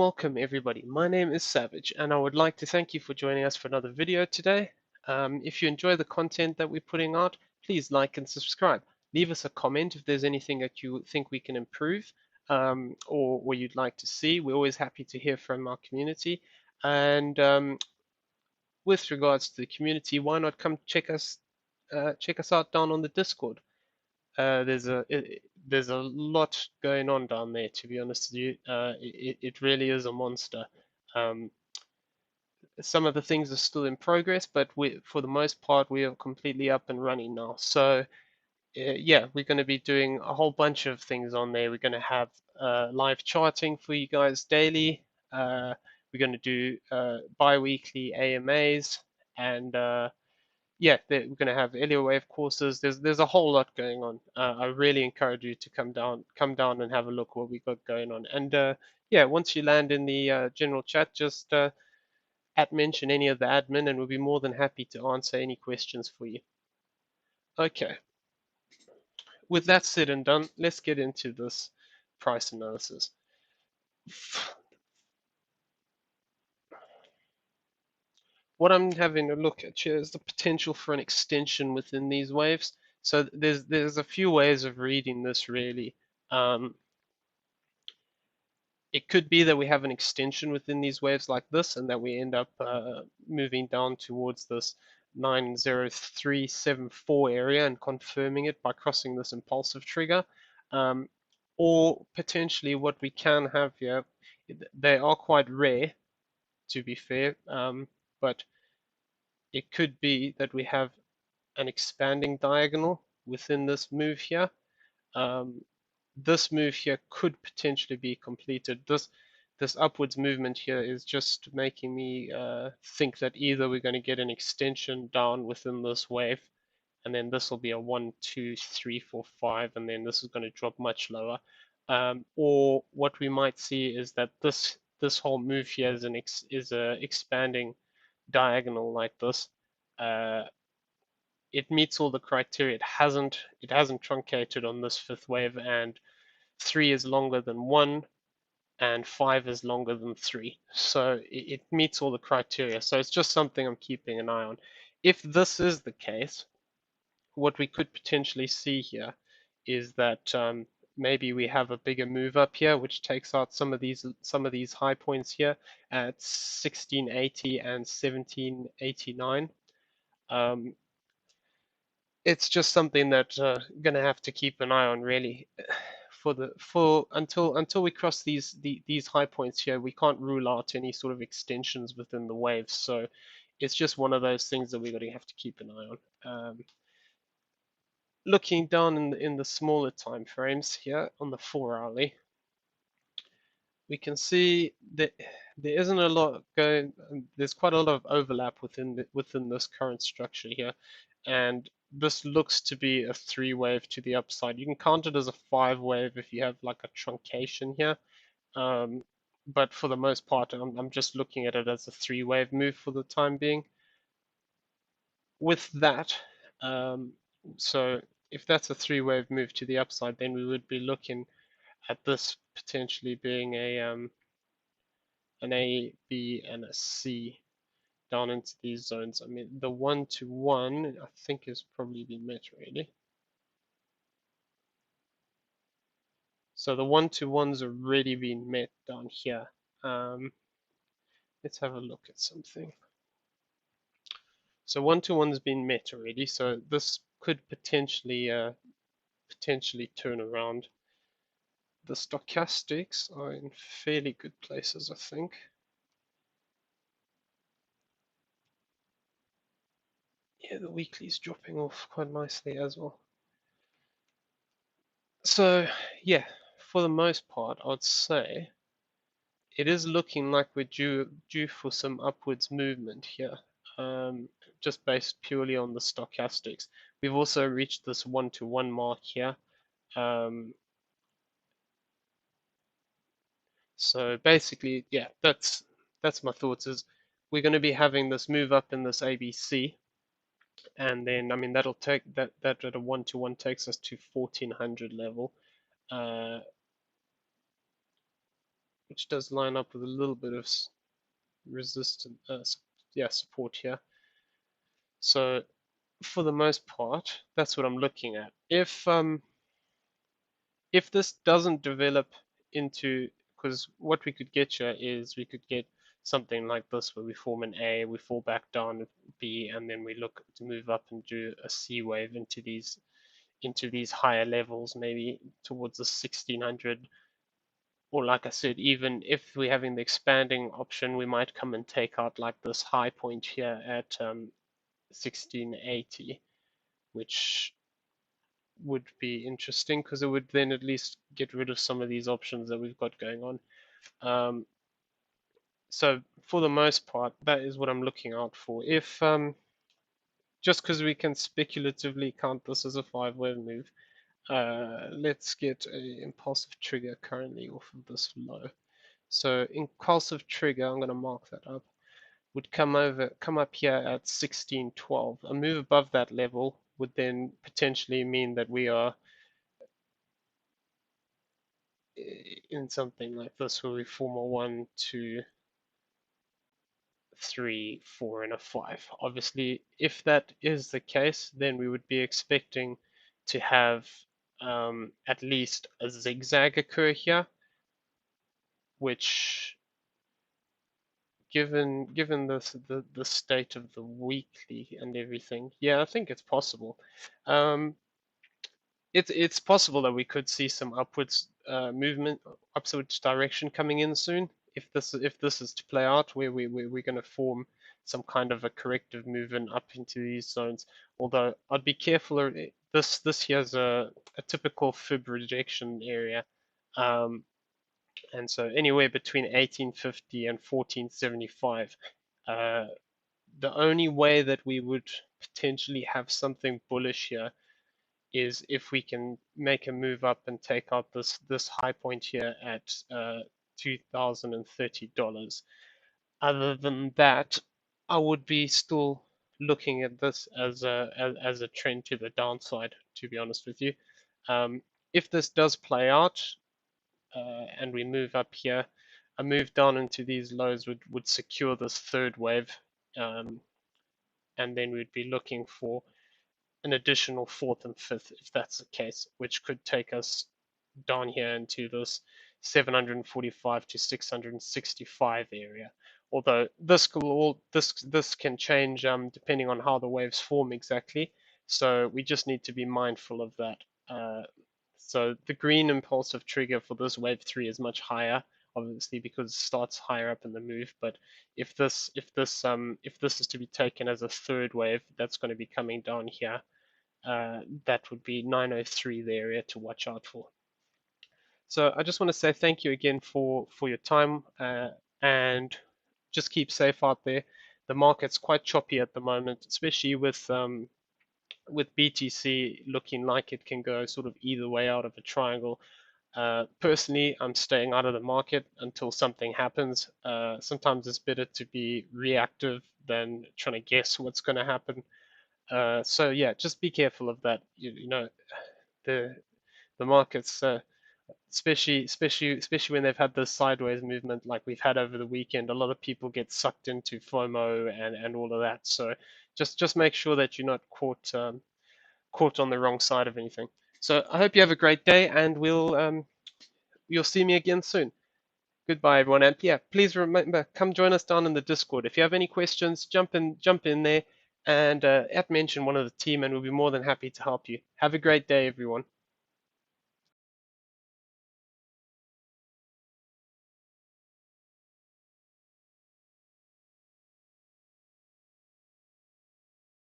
welcome everybody. My name is Savage and I would like to thank you for joining us for another video today. If you enjoy the content that we're putting out, please like and subscribe. Leave us a comment if there's anything that you think we can improve or you'd like to see. We're always happy to hear from our community. And with regards to the community, why not come check us out down on the Discord? There's a lot going on down there, to be honest with you. It really is a monster. Um, some of the things are still in progress, but for the most part, we are completely up and running now. So yeah, we're going to be doing a whole bunch of things on there. We're going to have live charting for you guys daily. We're going to do bi-weekly AMAs and yeah, we're going to have Wave courses. There's a whole lot going on. I really encourage you to come down and have a look what we got going on. And yeah, once you land in the general chat, just mention any of the admin, and we'll be more than happy to answer any questions for you. Okay. With that said and done, let's get into this price analysis. What I'm having a look at here is the potential for an extension within these waves. So there's a few ways of reading this really. It could be that we have an extension within these waves like this and that we end up moving down towards this 90374 area and confirming it by crossing this impulsive trigger. Or potentially what we can have here, they are quite rare to be fair, but it could be that we have an expanding diagonal within this move here. This move here could potentially be completed. This upwards movement here is just making me think that either we're going to get an extension down within this wave, and then this will be a 1, 2, 3, 4, 5, and then this is going to drop much lower. Or what we might see is that this whole move here is a expanding diagonal like this. It meets all the criteria. It hasn't truncated on this fifth wave, and 3 is longer than 1 and 5 is longer than 3. So it meets all the criteria. So it's just something I'm keeping an eye on. If this is the case, what we could potentially see here is that maybe we have a bigger move up here, which takes out some of these high points here at 1680 and 1789. It's just something that gonna have to keep an eye on really until we cross these high points here. We can't rule out any sort of extensions within the waves, so it's just one of those things that we're going to have to keep an eye on. Looking down in the smaller time frames here on the 4-hourly, we can see that there isn't a lot going. There's quite a lot of overlap within this current structure here, and this looks to be a 3-wave to the upside. You can count it as a 5-wave if you have like a truncation here, but for the most part, I'm just looking at it as a 3-wave move for the time being. With that, so if that's a 3-wave move to the upside, then we would be looking at this potentially being an A, B, and a C down into these zones. I mean, the 1-to-1 I think has probably been met already. So the 1-to-1's already been met down here. Let's have a look at something. So 1-to-1's been met already. So this could potentially turn around. The stochastics are in fairly good places, I think. Yeah, the weekly's dropping off quite nicely as well. So yeah, for the most part, I'd say it is looking like we're due for some upwards movement here, just based purely on the stochastics. We've also reached this 1-to-1 mark here. So basically, yeah, that's my thoughts. Is we're going to be having this move up in this ABC, and then I mean that'll take that at a 1-to-1 takes us to 1400 level. which does line up with a little bit of resistance, yeah, support here. So for the most part, that's what I'm looking at. If this doesn't develop into, because what we could get here is we could get something like this where we form an A, we fall back down at B, and then we look to move up and do a C wave into these higher levels, maybe towards the 1600. Or like I said, even if we're having the expanding option, we might come and take out like this high point here at 1680, which would be interesting because it would then at least get rid of some of these options that we've got going on. So for the most part, that is what I'm looking out for. If just because we can speculatively count this as a 5-wave move, let's get a impulsive trigger currently off of this low. So impulsive trigger, I'm going to mark that up, would come up here at 1612. A move above that level would then potentially mean that we are in something like this where we form a 1, 2, 3, 4, and a 5. Obviously, if that is the case, then we would be expecting to have at least a zigzag occur here, which given the state of the weekly and everything, yeah, I think it's possible. Um, it's possible that we could see some upwards movement, upwards direction coming in soon. If this is to play out, where we're going to form some kind of a corrective movement up into these zones. Although I'd be careful. This here's a typical fib rejection area, and so anywhere between 1850 and 1475. Uh, the only way that we would potentially have something bullish here is if we can make a move up and take out this high point here at $2,030. Other than that, I would be still looking at this as a trend to the downside, to be honest with you. If this does play out and we move up here, a move down into these lows would secure this third wave, um, and then we'd be looking for an additional fourth and fifth if that's the case, which could take us down here into this 745 to 665 area. Although this can change depending on how the waves form exactly. So we just need to be mindful of that. So the green impulsive trigger for this wave 3 is much higher, obviously because it starts higher up in the move. But if this is to be taken as a third wave, that's going to be coming down here. That would be 903, the area to watch out for. So I just want to say thank you again for your time, and just keep safe out there. The market's quite choppy at the moment, especially with BTC looking like it can go sort of either way out of a triangle. Personally, I'm staying out of the market until something happens. Sometimes it's better to be reactive than trying to guess what's going to happen. So yeah, just be careful of that. You know, the markets, especially when they've had this sideways movement like we've had over the weekend. A lot of people get sucked into FOMO and all of that. So just make sure that you're not caught on the wrong side of anything. So I hope you have a great day, and you'll see me again soon. Goodbye, everyone, and yeah, please remember, come join us down in the Discord. If you have any questions, jump in there, and mention one of the team, and we'll be more than happy to help you. Have a great day, everyone.